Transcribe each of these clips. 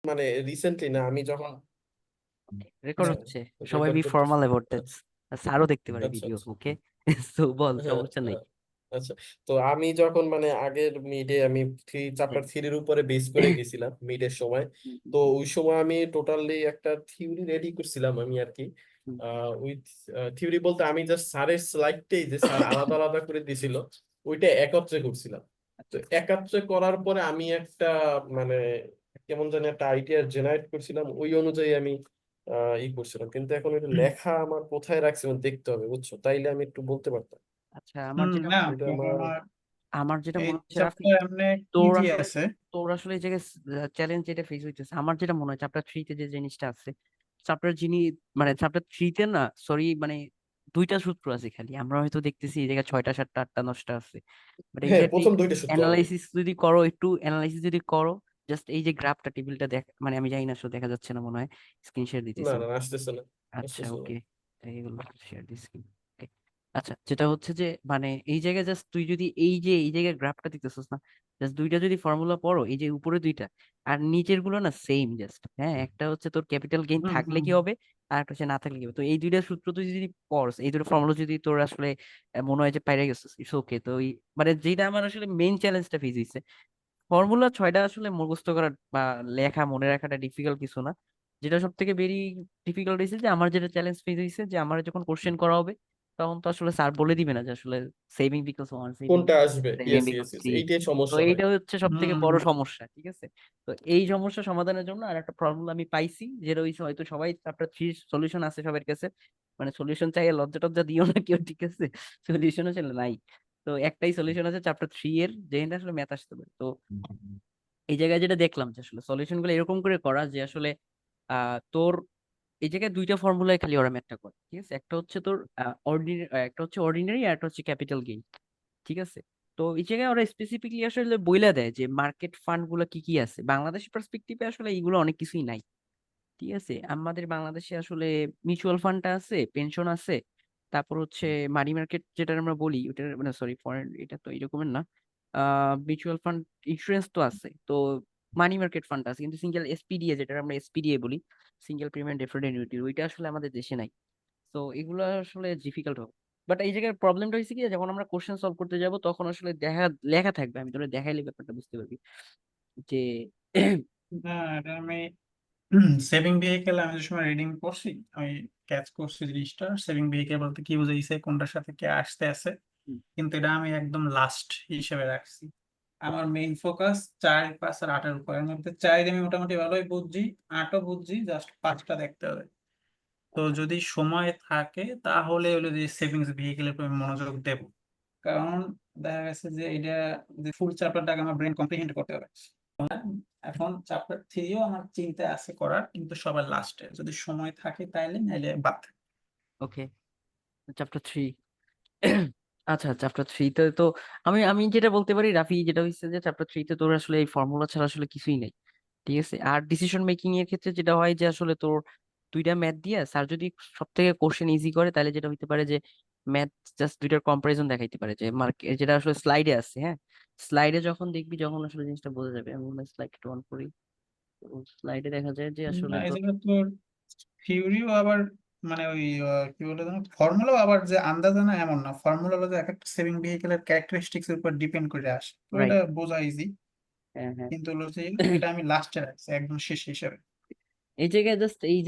মানে রিসেন্টলি না, আমি যখন রেকর্ড হচ্ছে, সবাই রেকর্ড বি করতেছি। Formal about that. স্যারও দেখতে পারে আচ্ছা ভিডিও, আচ্ছা। ওকে? তো বল, হ্যাঁ সমস্যা নেই। হ্যাঁ। আচ্ছা, তো আমি যখন মানে আগের মিডে আমি হ্যাঁ। চ্যাপ্টার থ্রির উপরে বেস করে গেছিলাম মিডের সময়। হুম, হুম, তো হুম, ওই সময় আমি টোটালি একটা থিওরি রেডি করছিলাম আমি আর কি। হুম। উইথ থিওরি বলতে আমি জাস্ট স্যারের স্লাইডটাই যে স্যার আলাদা আলাদা করে দিছিল ওইটা একত্রে করছিলাম। তো আচ্ছা। একত্রে করার পরে আমি একটা মানে কেমন জানি একটা আইডিয়া জেনারেট করছিলাম, ওই অনুযায়ী আমি করছিলাম। কিন্তু এখন এটা লেখা আমার কোথায় রাখছিলাম দেখতে হবে, বুঝছো? তাইলে আমি একটু বলতে পারতাম। আচ্ছা, আমার যেটা না, মনে এটা আমার আমার আমার যেটা এই মনে হচ্ছে রাফি, চ্যাপ্টার এমনি তোর ইজি আসলে আছে। তোর আসলে এই জায়গায় চ্যালেঞ্জ যেটা ফেস হইতেছে, আমার যেটা মনে হয় চ্যাপ্টার থ্রিতে যে জিনিসটা আছে, চ্যাপ্টার যিনি মানে চ্যাপ্টার থ্রিতে না, সরি মানে দুইটা সূত্র আছে খালি, আমরা হয়তো দেখতেছি এই জায়গায় ছয়টা সাতটা আটটা নয়টা আছে, বাট হ্যাঁ, এক্স্যাক্টলি প্রথম দুইটা সূত্র আমি। অ্যানালাইসিস যদি করো, একটু অ্যানালাইসিস যদি করো, জাস্ট এই যে গ্রাফটা টেবিলটা দেখ, মানে আমি জানি না আসলে দেখা যাচ্ছে না মনে হয়, স্ক্রিন শেয়ার না দিতেছি। না না, আসতেছে না, আচ্ছা, আসতেছে না। ওকে, এগুলো শেয়ার দিস কি? Okay. আচ্ছা, যেটা হচ্ছে যে মানে এই জায়গায় জাস্ট তুই যদি এই যে এই জায়গায় গ্রাফটা দিতেছিস না, জাস্ট দুইটা যদি ফর্মুলা পড়ো, এই যে উপরে দুইটা আর নিচের গুলো না সেম, জাস্ট হ্যাঁ, একটা হচ্ছে তোর ক্যাপিটাল গেইন হুম থাকলে হুম কি হবে, আর একটা হচ্ছে না থাকলে কি হবে। তো এই দুইটা সূত্র তুই যদি পড়স, এই দুটো ফর্মুলা যদি তোর আসলে মনে হয় যে পাইরে গেছিস, ইটস ওকে। তো মানে যেটা আমার আসলে মেইন চ্যালেঞ্জটা ফেস হয়েছে, ফর্মুলা ছয়টা আসলে মুখস্থ করা বা লেখা মনে রাখাটা ডিফিকাল্ট কিছু না। যেটা সব থেকে ভেরি ডিফিকাল্ট হয়েছে যে আমার যেটা চ্যালেঞ্জ ফেস হয়েছে, যে আমার যখন কোশ্চেন করা হবে, তখন তো আসলে স্যার বলে দিবে না যে আসলে সেভিং বিকজ ওয়ান, সেভিং কোনটা আসবে? Saving yes because yes yes, three. এইটাই তো সমস্যা হয়। এইটা হচ্ছে সব থেকে হুম। বড় সমস্যা, ঠিক আছে? তো এই সমস্যা সমাধানের জন্য আর একটা ফর্মুলা আমি পাইছি, যেটা হইছে হয়তো সবাই চ্যাপ্টার থ্রি সলিউশন আছে সবার কাছে, মানে সলিউশন চাইয়ে লজ্জা টজ্জা দিও না কেউ, ঠিক আছে? সলিউশন আসলে নাই। তো একটাই সলিউশন আছে চ্যাপ্টার থ্রি এর, যেটা আসলে ম্যাথ আসতে পারে। তো এই জায়গায় যেটা দেখলাম যে আসলে সলিউশন গুলো এরকম করে করা যে আসলে তোর এই জায়গায় দুইটা ফর্মুলায় খালি ওরা ম্যাথটা করে, ঠিক আছে? একটা হচ্ছে তোর অর্ডিনারি, একটা হচ্ছে অর্ডিনারি, আর একটা হচ্ছে ক্যাপিটাল গেইন, ঠিক আছে? তো এই জায়গায় ওরা স্পেসিফিকলি আসলে বইলা দেয় যে মার্কেট ফান্ড গুলো কি কি আছে। বাংলাদেশ পার্সপেক্টিভে আসলে এইগুলো অনেক কিছুই নাই, ঠিক আছে? আমাদের বাংলাদেশে আসলে মিউচুয়াল ফান্ডটা আছে, পেনশন আছে, তারপর হচ্ছে মানি মার্কেট যেটা আমরা বলি, ওটা মানে সরি ফরেন, এটা তো এরকমের না। মিউচুয়াল ফান্ড, ইন্স্যুরেন্স তো আছে, তো মানি মার্কেট ফান্ড আছে, কিন্তু সিঙ্গেল এসপিডিএ, যেটা আমরা এসপিডিএ বলি, সিঙ্গেল প্রিমিয়াম ডিফারেন্ট অ্যানুইটি, ওইটা আসলে আমাদের দেশে নাই। তো এগুলো আসলে ডিফিকাল্ট হবে। বাট এই জায়গায় প্রবলেমটা হয়েছে কি, যখন আমরা কোশ্চেন সলভ করতে যাব তখন আসলে লেখা থাকবে, আমি তোরা দেখাইলে ব্যাপারটা বুঝতে পারবি যে না, এটা আমি সেভিং ভেহিকেল আমি যে সময় রিডিং করছি, আমি ক্যাচ করছি জিনিসটা। সেভিং ভেহিকেল বলতে কি বুঝাইছে, কোনটার সাথে কে আসতে আছে, কিন্তু এটা আমি একদম লাস্ট হিসেবে রাখছি। আমার মেইন ফোকাস 4, 5 আর 8-এর উপর। এর মধ্যে 4 আমি মোটামুটি ভালোই বুঝছি, 8ও বুঝছি, জাস্ট 5টা দেখতে হবে। তো যদি সময় থাকে তাহলে হলো যে সেভিংস ভেহিকেলের উপর আমি মনোযোগ দেব। কারণ দেখা গেছে যে এটা, যে ফুল চ্যাপ্টারটাকে আমার ব্রেন কম্প্রিহেন্ড করতে হবে। এখন চ্যাপ্টার থ্রিও আমার চিন্তা আছে করার, কিন্তু সবার লাস্টে যদি সময় থাকে তাইলে, নাইলে বাদ। ওকে, চ্যাপ্টার থ্রি। আচ্ছা, চ্যাপ্টার থ্রিতে তো আমি আমি যেটা বলতে পারি রাফি, যেটা হচ্ছে যে চ্যাপ্টার থ্রিতে তোর আসলে এই ফর্মুলা ছাড়া আসলে কিছুই নেই, ঠিক আছে? আর ডিসিশন মেকিং এর ক্ষেত্রে যেটা হয় যে আসলে তোর দুইটা ম্যাথ দিয়ে স্যার যদি সব থেকে কোশ্চেন ইজি করে, তাহলে যেটা হইতে পারে যে ম্যাথ জাস্ট দুইটার কম্পারিজন দেখাইতে পারে, যে মার্ক যেটা আসলে স্লাইডে আছে, হ্যাঁ, স্লাইডে যখন দেখবি, যখন আসলে জিনিসটা বোঝা যাবে। আমি স্লাইড অন করি, স্লাইডে দেখা যায় যে আসলে না, এই তোর জায়গায় তোর থিওরিও আবার, মানে ওই কি বলে যেন, ফর্মুলাও আবার যে আন্দাজে না এমন না। ফর্মুলা হলো যে এক একটা সেভিং ভেহিকেলের ক্যারেক্টারিস্টিক্স এর উপর ডিপেন্ড করে আসে, তো এটা রাইট। বোঝা ইজি। হ্যাঁ, হ্যাঁ। কিন্তু হলো যে এটা আমি লাস্টে রাখছি একদম শেষ হিসেবে। এই জায়গায় জাস্ট এই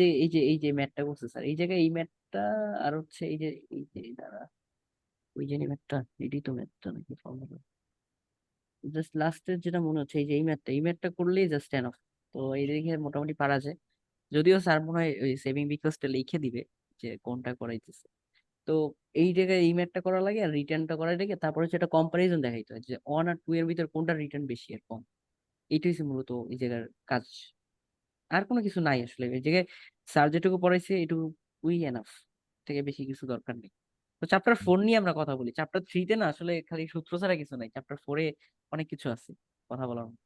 যে ম্যাথটা করছে স্যার, এই জায়গায় এই ম্যাথটা, আর হচ্ছে এই যে দাঁড়া, ওই যে ম্যাথটা, এটাই তো ম্যাথটা নাকি ফর্মুলা, জাস্ট লাস্টের যেটা মনে হচ্ছে এই যে এই ম্যাথটা করলেই জাস্ট এনাফ। তো এই দেখে মোটামুটি পারা যায়, যদিও স্যার মনে হয় ওই সেভিং বিকাশটা লিখে দিবে যে কোনটা করাইতেছে। তো এই জায়গায় এই ম্যাথটা করা লাগে, আর রিটার্নটা করা লাগে, তারপরে সেটা কম্পারিজন দেখাইতে হয় যে ওয়ান আর টু এর ভিতর কোনটা রিটার্ন বেশি আর কম। এইটাই হচ্ছে মূলত এই জায়গার কাজ, আর কোনো কিছু নাই আসলে এই জায়গায়। স্যার যেটুকু পড়াইছে এটুকুই এনাফ, থেকে বেশি কিছু দরকার নেই। তো চ্যাপ্টার ফোর নিয়ে আমরা কথা বলি। চ্যাপ্টার থ্রিতে না আসলে খালি সূত্র ছাড়া কিছু নাই, চ্যাপ্টার ফোরে অনেক কিছু আছে কথা বলার মতো।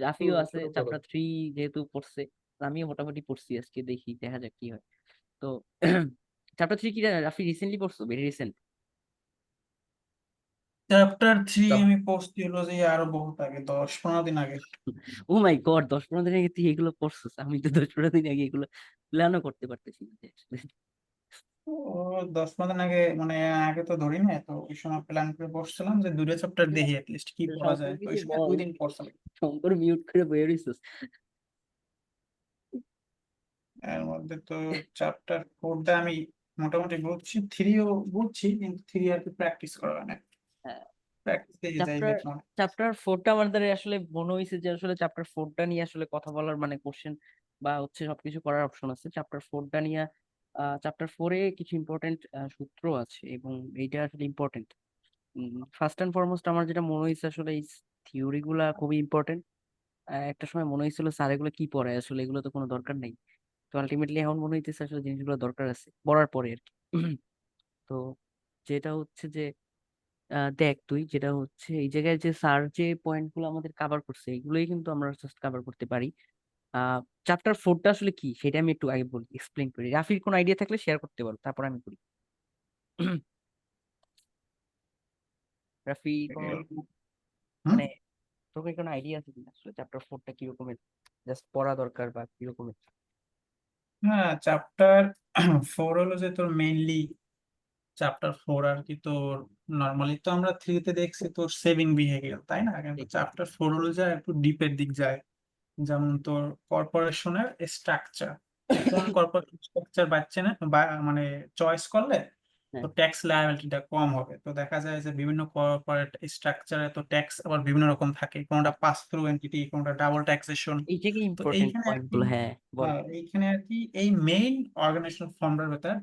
জাফিও আছে শুরু করো। চ্যাপ্টার থ্রি, যেহেতু পড়ছে, আমিও মোটামুটি পড়ছি, আজকে দেখি দেখা যাক কি হয়। তো চ্যাপ্টার থ্রি কি রাফি রিসেন্টলি পড়ছো, ভেরি রিসেন্ট? চ্যাপ্টার 3 চাপ- আমি পড়ছি হলো যে আরো বহুত আগে, 10-15 দিন আগে। ও মাই গড, 10-15 দিন আগে তুই এগুলো পড়ছিস? আমি তো 10-15 দিন আগে এগুলো প্ল্যানও করতে পারতেছি না যে আসলে। ও 10-15 দিন আগে, মানে আগে তো ধরি না, তো ওই সময় প্ল্যান করে বসছিলাম যে 2টা চ্যাপ্টার দেখি অ্যাটলিস্ট কি পড়া যায়, তো শঙ্করকে ওই দিয়ে সময় বল, 2 দিন পড়ছিলাম। শঙ্কর মিউট করে বয়ে রইছিস। এর মধ্যে তো চ্যাপ্টার 4টা আমি মোটামুটি বুঝছি, 3ও বুঝছি, কিন্তু 3 আর কি প্র্যাকটিস করা হয় না। প্র্যাকটিস দিয়ে যাই চ্যাপ্টার দেখলাম। চ্যাপ্টার 4টা আমাদের আসলে মনে হয়েছে যে আসলে চ্যাপ্টার 4টা নিয়ে আসলে কথা বলার মানে কোশ্চেন বা হচ্ছে সবকিছু করার অপশন আছে চ্যাপ্টার 4টা নিয়ে। চ্যাপ্টার 4-এ কিছু ইম্পর্টেন্ট সূত্র আছে এবং এইটা আসলে ইম্পর্টেন্ট। ফার্স্ট অ্যান্ড ফরমোস্ট আমার যেটা মনে হয়েছে আসলে এই থিওরি গুলা খুবই ইম্পর্টেন্ট। একটা সময় মনে হয়েছিল স্যার এগুলো কি পড়ায়, আসলে এগুলো তো কোনো দরকার নেই। তো আলটিমেটলি এখন মনে হইতেছে আসলে জিনিসগুলো দরকার আছে পড়ার পরে আর কি। তো যেটা হচ্ছে যে দেখ তুই, যেটা হচ্ছে এই জায়গায় যে স্যার যে পয়েন্ট গুলো আমাদের কাভার করছে এগুলোই কিন্তু আমরা জাস্ট কাভার করতে পারি। চ্যাপ্টার 4টা আসলে কি সেটা আমি একটু আগে বলি, এক্সপ্লেন করি। রাফির কোনো আইডিয়া থাকলে শেয়ার করতে পারো, তারপর আমি করি। রাফি কোনো হুম। মানে তোর কি কোনো আইডিয়া আছে কিনা আসলে চ্যাপ্টার 4টা কি রকমের জাস্ট পড়া দরকার বা কি রকমের? হ্যাঁ, চ্যাপ্টার 4 হলো যে তোর মেইনলি চ্যাপ্টার 4 আর কি তোর, নর্মালি তো আমরা 3তে দেখছি তোর সেভিং বিহেভিয়ার, তাই না? কিন্তু ঠিক। চ্যাপ্টার 4 হলো যায় একটু ডিপের দিক যায়, যেমন তোর কর্পোরেশনের স্ট্রাকচার, কোন কর্পোরেট স্ট্রাকচার বাচ্চা না বা মানে চয়েস করলে তো হ্যাঁ, ট্যাক্স লায়াবিলিটিটা কম হবে। তো দেখা যায় যে বিভিন্ন কর্পোরেট স্ট্রাকচারে তো ট্যাক্স আবার বিভিন্ন রকম থাকে, কোনটা পাস থ্রু এন্টিটি, কোনটা ডাবল ট্যাক্সেশন। এইটাকে তো ইম্পর্টেন্ট এইখানে আর পয়েন্ট কি, গুলো, হ্যাঁ বল। এইখানে আর কি এই মেইন অর্গানাইজেশন ফর্মটার ভেতর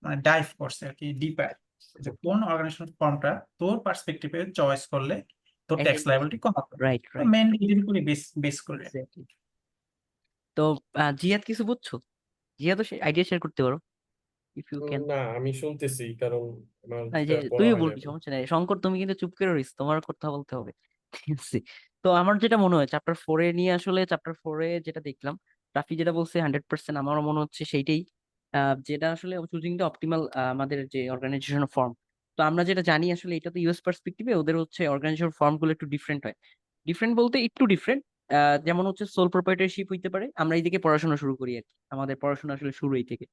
মানে ডাইভ করছে আর কি, ডিপার, যে কোন অর্গানাইজেশন ফর্মটা তোর পার্সপেক্টিভে চয়েস করলে তোর ট্যাক্স লায়াবিলিটি কম হবে। রাইট তো রাইট। মেইনলি এটার উপরে বেস বেস করে। তো জিয়াদ কিছু বুঝছো? জিয়াদ আইডিয়া শেয়ার করতে পারো ইফ ইউ ক্যান। না, আমি শুনতেছি কারণ আমার এই যে এটা পড়া তুইও হয় না বলবি, এখন। সমস্যা নেই। শঙ্কর তুমি কিন্তু চুপ করে রইস, তোমার কথা বলতে হবে। ঠিক আছে। তো আমার যেটা মনে হয় চ্যাপ্টার 4-এ নিয়ে আসলে চ্যাপ্টার 4-এ যেটা দেখলাম, রাফি যেটা বলছে 100% আমারও মনে হচ্ছে সেইটাই। যেটা আসলে চুজিং দ্য অপটিমাল আমাদের যে অর্গানাইজেশন ফর্ম। তো আমরা যেটা জানি আসলে এটা তো ইউএস পার্সপেক্টিভে ওদের হচ্ছে অর্গানাইজেশন ফর্ম গুলো একটু ডিফারেন্ট হয়। ডিফারেন্ট বলতে একটু ডিফারেন্ট। যেমন হচ্ছে সোল প্রোপ্রাইটারশিপ হইতে পারে, আমরা এইদিকে পড়াশোনা শুরু করি আর কি, আমাদের পড়াশোনা আসলে শুরু এই থেকে।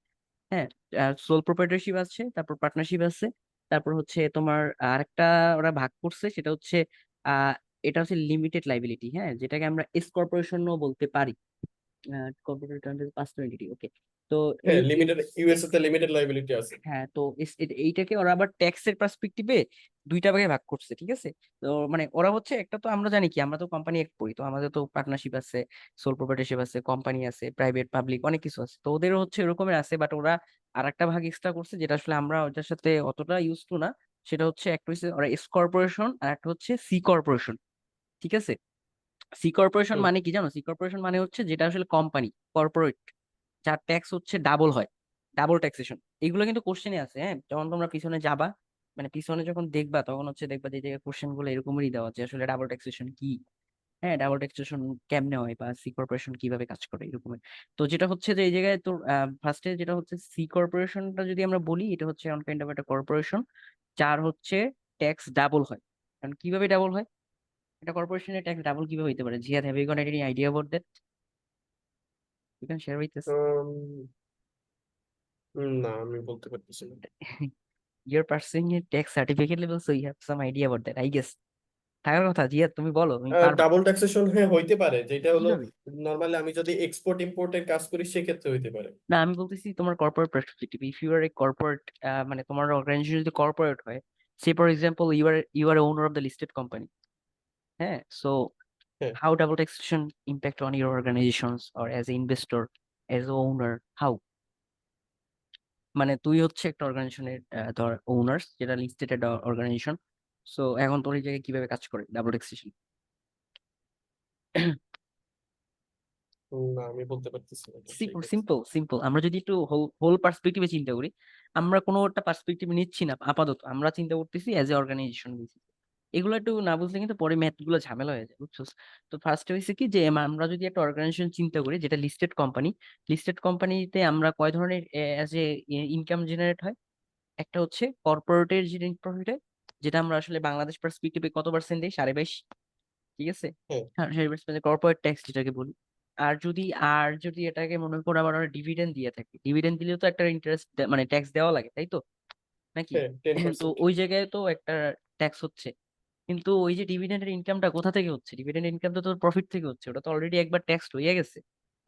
হ্যাঁ, সোল প্রোপ্রাইটারশিপ আছে, তারপর পার্টনারশিপ আছে, তারপর হচ্ছে তোমার আরেকটা ওরা ভাগ করছে সেটা হচ্ছে আহ এটা হচ্ছে লিমিটেড লাইবিলিটি, হ্যাঁ, যেটাকে আমরা এস কর্পোরেশনও বলতে পারি। কর্পোরেট পার্সোনাল এন্টিটি, ওকে। তো হ্যাঁ, এই লিমিটেড ইউএসএ তে লিমিটেড লাইবিলিটি আছে। হ্যাঁ, তো এইটাকে ওরা আবার ট্যাক্সের পার্সপেক্টিভে দুইটা ভাগে ভাগ করছে, ঠিক আছে। তো মানে ওরা হচ্ছে একটা, তো আমরা জানি কি আমরা তো কোম্পানি এক করি, তো আমাদের তো পার্টনারশিপ আছে, সোল প্রোপ্রাইটারশিপ আছে, কোম্পানি আছে, প্রাইভেট পাবলিক অনেক কিছু আছে। তো ওদেরও হচ্ছে এরকমের আছে, বাট ওরা আর একটা ভাগ এক্সট্রা করছে যেটা আসলে আমরা ওটার সাথে অতটা ইউজ টু না। সেটা হচ্ছে একটা হচ্ছে ওরা এস কর্পোরেশন আর একটা হচ্ছে সি কর্পোরেশন, ঠিক আছে। সি কর্পোরেশন হুম। মানে কি জানো? সি কর্পোরেশন মানে হচ্ছে যেটা আসলে কোম্পানি, কর্পোরেট, যার ট্যাক্স হচ্ছে ডাবল হয়, ডাবল ট্যাক্সেশন। এইগুলো কিন্তু কোশ্চেনে আছে, হ্যাঁ, যখন তোমরা পিছনে যাবা, মানে পিছনে যখন দেখবা তখন হচ্ছে দেখবা যে এই জায়গায় কোশ্চেন গুলো এরকমই দেওয়া আছে আসলে ডাবল ট্যাক্সেশন কি, হ্যাঁ, ডাবল ট্যাক্সেশন কেমনে হয় বা সি কর্পোরেশন কিভাবে কাজ করে এরকমের। তো যেটা হচ্ছে যে এই জায়গায় তোর ফার্স্টে যেটা হচ্ছে সি কর্পোরেশনটা যদি আমরা বলি, এটা হচ্ছে অন কাইন্ড অফ একটা কর্পোরেশন যার হচ্ছে ট্যাক্স ডাবল হয়। কারণ কিভাবে ডাবল হয়? একটা কর্পোরেশনের ট্যাক্স ডাবল কিভাবে হইতে পারে? Ziyad, have you got any idea about that? You can share with us. Um, না, আমি বলতে পারতেছি না। You're pursuing a tax certificate level, so you have some idea about that, I guess. থাকার কথা। জিয়াদ তুমি বলো, তুমি পারবা। ডাবল ট্যাক্সেশন, হ্যাঁ, হইতে পারে, যেটা হলো কিভাবে? নর্মালি আমি যদি এক্সপোর্ট ইম্পোর্টের কাজ করি সেক্ষেত্রে হইতে পারে। না, আমি বলতেছি তোমার corporate perspective. If you are a corporate, মানে তোমার অর্গানাইজেশন যদি কর্পোরেট হয়, সে for example you are owner of the listed company, হ্যাঁ, সো হ্যাঁ। How double taxation impact on your organisations or as a investor, as a owner, how? মানে তুই হচ্ছে একটা অর্গানাইজেশনের ধর ওনার্স, যেটা লিস্টেড একটা অর্গানাইজেশন। সো এখন তোর এই জায়গায় কিভাবে কাজ করে ডাবল ট্যাক্সেশন? না, আমি বলতে পারতেছি না তো সেই সিম্পল ক্ষেত্রে। Simple simple. আমরা যদি একটু হোল পার্সপেক্টিভে চিন্তা করি, আমরা কোনো একটা পার্সপেক্টিভ নিচ্ছি না আপাতত, আমরা চিন্তা করতেছি অ্যাজ এ অর্গানাইজেশন বেসিস। এগুলো একটু না বুঝলে কিন্তু পরে ম্যাথ গুলো ঝামেলা হয়ে যায়, বুঝছো? তো ফার্স্টে হয়েছে কি যে আমরা যদি একটা অর্গানাইজেশন চিন্তা করি যেটা লিস্টেড কোম্পানি, লিস্টেড কোম্পানিতে আমরা কয় ধরনের অ্যাজ এ ইনকাম জেনারেট হয়? একটা হচ্ছে কর্পোরেটের যে প্রফিট হয়, যেটা আমরা আসলে বাংলাদেশ পার্সপেক্টিভে কত পার্সেন্ট দিই, 22.5, ঠিক আছে? হ্যাঁ 22.5 কর্পোরেট ট্যাক্স যেটাকে বলি। আর যদি এটাকে মনে করো আবার ওরা ডিভিডেন্ড দিয়ে থাকে, ডিভিডেন্ড দিলেও তো একটা ইন্টারেস্ট মানে ট্যাক্স দেওয়া লাগে, তাই তো নাকি? হ্যাঁ টেন তো পার্সেন্ট ওই জায়গায় তো একটা ট্যাক্স হচ্ছে। কিন্তু ওই যে ডিভিডেন্ডের ইনকামটা কোথা থেকে হচ্ছে? ডিভিডেন্ড ইনকাম তো তোর প্রফিট থেকে হচ্ছে, ওটা তো অলরেডি একবার ট্যাক্স হয়ে গেছে,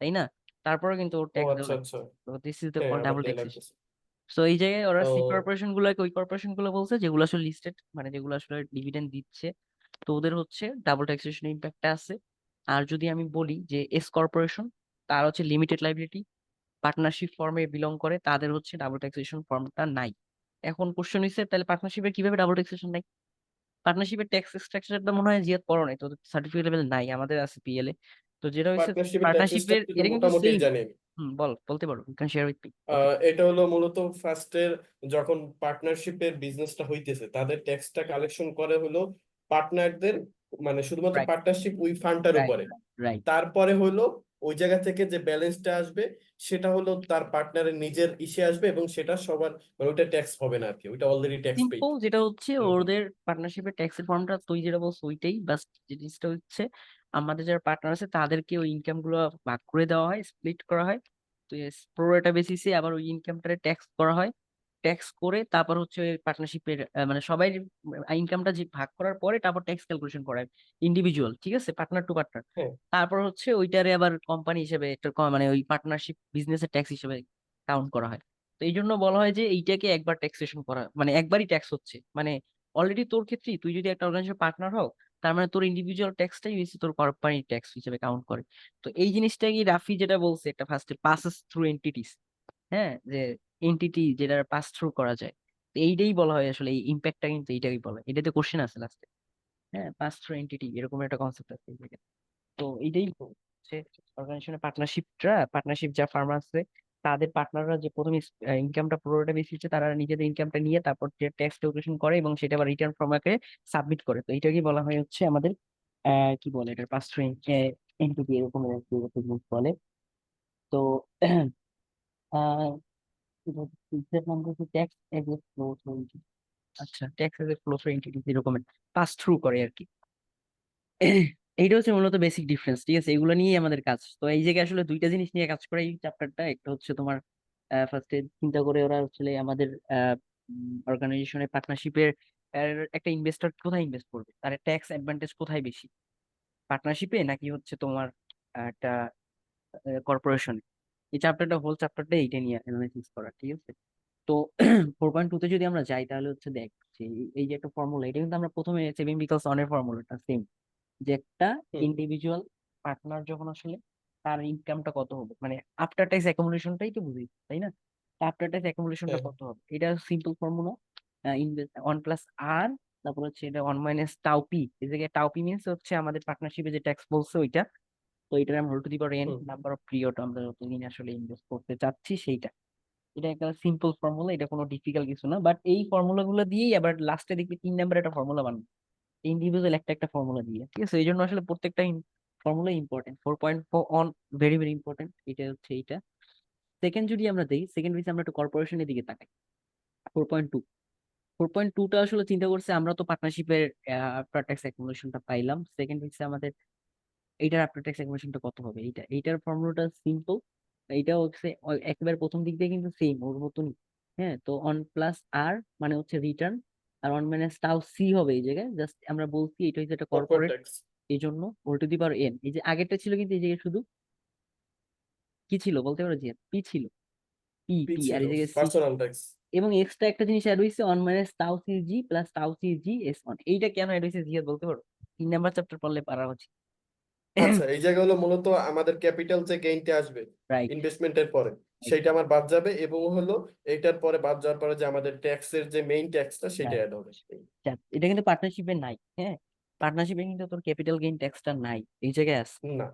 তাই না? তারপরে কিন্তু ওর ও ট্যাক্স দেওয়া আচ্ছা লাগে। আচ্ছা তো দিস ইজ দ্য হ্যাঁ আবার ডাবল দেয়া ট্যাক্সেশন। লাগতেছে তো এই জায়গায় ওরা সি ও কর্পোরেশন গুলোকে, ওই কর্পোরেশন গুলো বলছে যেগুলো আসলে লিস্টেড, মানে যেগুলো আসলে ডিভিডেন্ড দিচ্ছে, তো ওদের হচ্ছে ডাবল ট্যাক্সেশন ইম্প্যাক্টটা আছে। আর যদি আমি বলি যে এস কর্পোরেশন, তার হচ্ছে লিমিটেড লাইবিলিটি, পার্টনারশিপ ফর্মে বিলং করে, তাদের হচ্ছে ডাবল ট্যাক্সেশন ফর্মটা নাই। এখন কোশ্চেন হচ্ছে তাহলে পার্টনারশিপের কিভাবে ডাবল ট্যাক্সেশন নাই? পার্টনারশিপের ট্যাক্স স্ট্রাকচারটা মনে হয় জিয়াদ পড়ো নাই, তো সার্টিফিকেট লেভেল নাই, আমাদের আছে পিএল এ। তো যেটা হচ্ছে পার্টনারশিপের ট্যাক্স পার্টনারশিপের স্ট্রাকচারটা এটা কিন্তু মোটামুটি সেম। জানি আমি বল, বলতে পারো, you can share with me. Okay. এটা হলো মূলত ফার্স্টের যখন পার্টনারশিপের বিজনেসটা হইতেছে তাদের ট্যাক্সটা কালেকশন করে হলো পার্টনারদের মানে শুধুমাত্র রাইট, পার্টনারশিপ ওই ফান্ডটার রাইট, উপরে রাইট। তারপরে হলো ওই জায়গা থেকে যে ব্যালেন্সটা আসবে সেটা হলো তার পার্টনারের নিজের ইসে আসবে এবং সেটা সবার মানে ওইটা ট্যাক্স হবে না আর কি ওইটা অলরেডি ট্যাক্স পেইড সিম্পল, যেটা হচ্ছে এরকম ওদের পার্টনারশিপের ট্যাক্সের ফর্মটা তুই যেটা বলছো ওইটাই, বাস জিনিসটা হচ্ছে আমাদের যারা পার্টনার আছে তাদেরকে ওই ইনকাম গুলো ভাগ করে দেওয়া হয়, স্প্লিট করা হয়। তো প্রোরেটা বেসিসে আবার ওই ইনকামটারে ট্যাক্স করা হয়, ট্যাক্স করে তারপর হচ্ছে ওই পার্টনারশিপের মানে সবাই ইনকামটা যে ভাগ করার পরে তারপর ট্যাক্স ক্যালকুলেশন করা হয় ইন্ডিভিজুয়াল, ঠিক আছে, পার্টনার টু পার্টনার। হ্যাঁ তারপর হচ্ছে ওইটারে আবার কোম্পানি হিসেবে একটা মানে ওই পার্টনারশিপ বিজনেসের ট্যাক্স হিসেবে কাউন্ট করা হয়। তো এই জন্য বলা হয় যে এইটাকে একবার ট্যাক্সেশন করা, মানে একবারই ট্যাক্স হচ্ছে, মানে অলরেডি তোর ক্ষেত্রেই তুই যদি একটা অর্গানাইজেশন পার্টনার হও, তার মানে তোর ইন্ডিভিজুয়াল ট্যাক্সটাই হচ্ছে তোর কোম্পানি ট্যাক্স হিসেবে কাউন্ট করে। তো এই জিনিসটা কি রাফি যেটা বলছে, একটা ফার্স্টে পাসেস থ্রু এন্টিটিস, হ্যাঁ, যে এন্টিটি যেটা পাস থ্রু করা যায়, তো এইটাই বলা হয় আসলে এই ইম্প্যাক্টটা, কিন্তু এইটাই বলা হয়, এটাতে কোশ্চেন আছে লাস্টে। হ্যাঁ, পাস থ্রু এন্টিটি এরকম একটা কনসেপ্ট আছে এই জায়গায়। তো এইটাই হচ্ছে অর্গানাইজেশনের পার্টনারশিপ যা ফার্ম আছে, তাদের পার্টনাররা যে প্রথমে ইনকামটা পুরোটা বেশি হচ্ছে, তারা নিজেদের ইনকামটা নিয়ে তারপর যে ট্যাক্স ক্যালকুলেশন করে এবং সেটা আবার রিটার্ন ফর্ম আকারে সাবমিট করে। তো এটাকে বলা হয় হচ্ছে আমাদের কি বলে এটা, পাস থ্রু এন্টিটি এরকম একটা জিনিস বলে। তো ah tax as a flow through, আচ্ছা, tax as a flow through entity এরকম পাস থ্রু করে আর কি। এইটা হচ্ছে মূলত বেসিক ডিফারেন্স, ঠিক আছে? এগুলো নিয়েই আমাদের কাজ। তো এই জায়গায় আসলে দুইটা জিনিস নিয়ে কাজ করে এই চ্যাপ্টারটা। একটা হচ্ছে তোমার ফার্স্টে চিন্তা করে ওরা আসলে আমাদের অর্গানাইজেশনের পার্টনারশিপের একটা ইনভেস্টর কোথায় ইনভেস্ট করবে, তার ট্যাক্স অ্যাডভান্টেজ কোথায় বেশি, পার্টনারশিপে নাকি হচ্ছে তোমার একটা কর্পোরেশন। এই চ্যাপ্টারটা, হোল চ্যাপ্টারটা এইটা নিয়ে অ্যানালাইসিস করা, ঠিক আছে? তো 4.2 তে যদি আমরা যাই তাহলে হচ্ছে দেখ যে এই যে একটা ফর্মুলা, এটা কিন্তু আমরা প্রথমে সেভিং বিকলস অনের ফর্মুলাটা সেম, যে একটা হুম ইন্ডিভিজুয়াল পার্টনার যখন আসলে তার ইনকামটা কত হবে, মানে আফটার ট্যাক্স অ্যাকুমুলেশনটাই তো বুঝি, তাই না? আফটার ট্যাক্স অ্যাকুমুলেশনটা হ্যাঁ কত হবে, এটা সিম্পল ফর্মুলা, ওয়ান প্লাস আর, তারপর হচ্ছে এটা ওয়ান মাইনাস টাউপি। এই জায়গায় টাউপি মিনস হচ্ছে আমাদের পার্টনারশিপে যে ট্যাক্স বলছে ওইটা। তো এটার আমরা whole to the power n hmm number of period আমরা যতদিন আসলে ইনভেস্ট করতে চাচ্ছি সেইটা। এটা একটা সিম্পল ফর্মুলা, এটা কোনো ডিফিকাল্ট কিছু না, বাট এই ফর্মুলা গুলো দিয়েই আবার লাস্টে দেখবি 3 নাম্বার একটা ফর্মুলা বানাবো, ইন্ডিভিজুয়াল একটা একটা ফর্মুলা দিয়ে, ঠিক আছে? এই জন্য আসলে প্রত্যেকটা formula important. 4.4 on very very important, এটা হচ্ছে এইটা। সেকেন্ড যদি আমরা দেখি, সেকেন্ড হচ্ছে আমরা একটু কর্পোরেশনের দিকে তাকাই। 4.2, 4.2টা আসলে চিন্তা করছে, আমরা তো পার্টনারশিপের আফটার ট্যাক্স অ্যাকুমুলেশনটা পাইলাম, সেকেন্ড হচ্ছে আমাদের এইটার আফটার ট্যাক্স অ্যাকুমুলেশনটা কত হবে, এইটার ফর্মুলাটা সিম্পল। এইটা হচ্ছে একেবারে প্রথম দিক দিয়ে কিন্তু সেম ওর মতনই। হ্যাঁ, তো অন প্লাস আর মানে হচ্ছে রিটার্ন, আর অন মাইনাস টাও সি হবে এই জায়গায়, জাস্ট আমরা বলছি এটা হচ্ছে একটা কর্পোরেট কর্পোরেট, ট্যাক্স এই জন্য whole to the power n. এই যে আগেরটা ছিল কিন্তু এই জায়গায় শুধু কি ছিল বলতে পারো, যে পি ছিল, পি পি পি আর ছিল এই জায়গায় সি, পার্সোনাল ট্যাক্স এবং এক্সট্রা একটা জিনিস অ্যাড হয়েছে one minus tau C G plus tau C G S one. এইটা কেন অ্যাড হয়েছে জিয়া বলতে পারো? 3 নাম্বার চ্যাপ্টার পড়লে পারা হচ্ছে। আচ্ছা এই জায়গা হলো মূলত আমাদের ক্যাপিটাল যে গেইনটা আসবে রাইট, ইনভেস্টমেন্টের পরে সেইটা আমার বাদ যাবে এবং হলো এইটার পরে বাদ যাওয়ার পরে যে আমাদের ট্যাক্সের যে মেইন ট্যাক্সটা সেটা রাইট। অ্যাড হবে এটা কিন্তু পার্টনারশিপে নাই, হ্যাঁ, পার্টনারশিপে কিন্তু তোর ক্যাপিটাল গেইন ট্যাক্সটা নাই, এই জায়গায় আছে, না